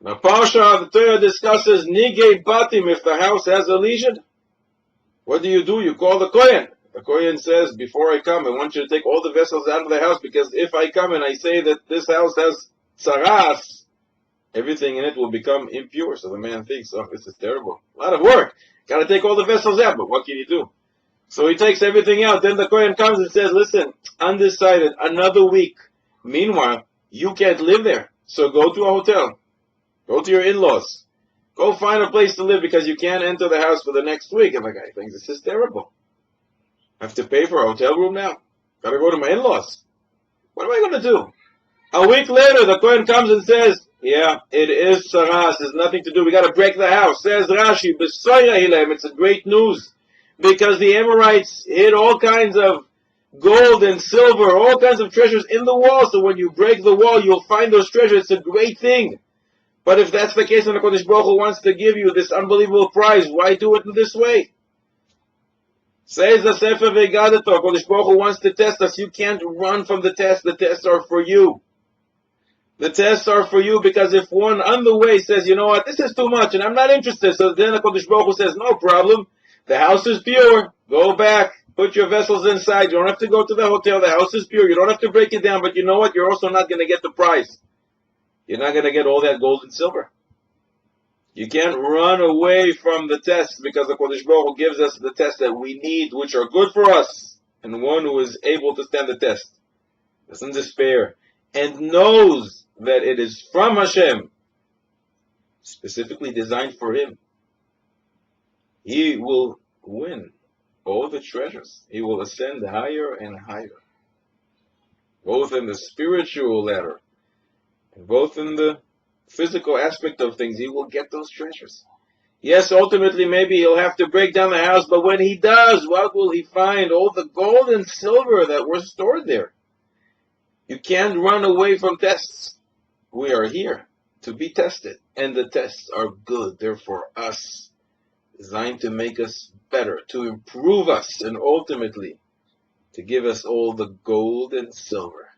Now, Parsha, the Torah discusses Nigei Batim, if the house has a lesion. What do? You call the Kohen. The Kohen says, before I come, I want you to take all the vessels out of the house, because if I come and I say that this house has tsaras, everything in it will become impure. So the man thinks, oh, this is terrible. A lot of work. Got to take all the vessels out, but what can you do? So he takes everything out. Then the Kohen comes and says, listen, undecided, another week. Meanwhile, you can't live there. So go to a hotel. Go to your in-laws. Go find a place to live, because you can't enter the house for the next week. And the guy thinks, this is terrible. I have to pay for a hotel room now. Got to go to my in-laws. What am I going to do? A week later, the Kohen comes and says, yeah, it is saras. There's nothing to do. We got to break the house. Says Rashi, B'soira hilem. It's a great news, because the Amorites hid all kinds of gold and silver, all kinds of treasures in the wall. So when you break the wall, you'll find those treasures. It's a great thing. But if that's the case, and the Kodesh Baruch Hu wants to give you this unbelievable prize, why do it in this way? Says the Sefer V'Gadato, Kodesh Baruch Hu wants to test us. You can't run from the test. The tests are for you. The tests are for you, because if one on the way says, you know what, this is too much and I'm not interested, so then the Kodesh Baruch Hu says, no problem. The house is pure. Go back. Put your vessels inside. You don't have to go to the hotel. The house is pure. You don't have to break it down. But you know what? You're also not going to get the prize. You're not going to get all that gold and silver. You can't run away from the test, because the Kodesh Baruch Hu gives us the tests that we need, which are good for us, and one who is able to stand the test, doesn't despair, and knows that it is from Hashem, specifically designed for him. He will win all the treasures. He will ascend higher and higher, both in the spiritual ladder and both in the physical aspect of things. He will get those treasures. Yes, ultimately maybe he'll have to break down the house, but when he does, what will he find? All the gold and silver that were stored there. You can't run away from tests. We are here to be tested, and the tests are good. They're for us, designed to make us better, to improve us, and ultimately to give us all the gold and silver.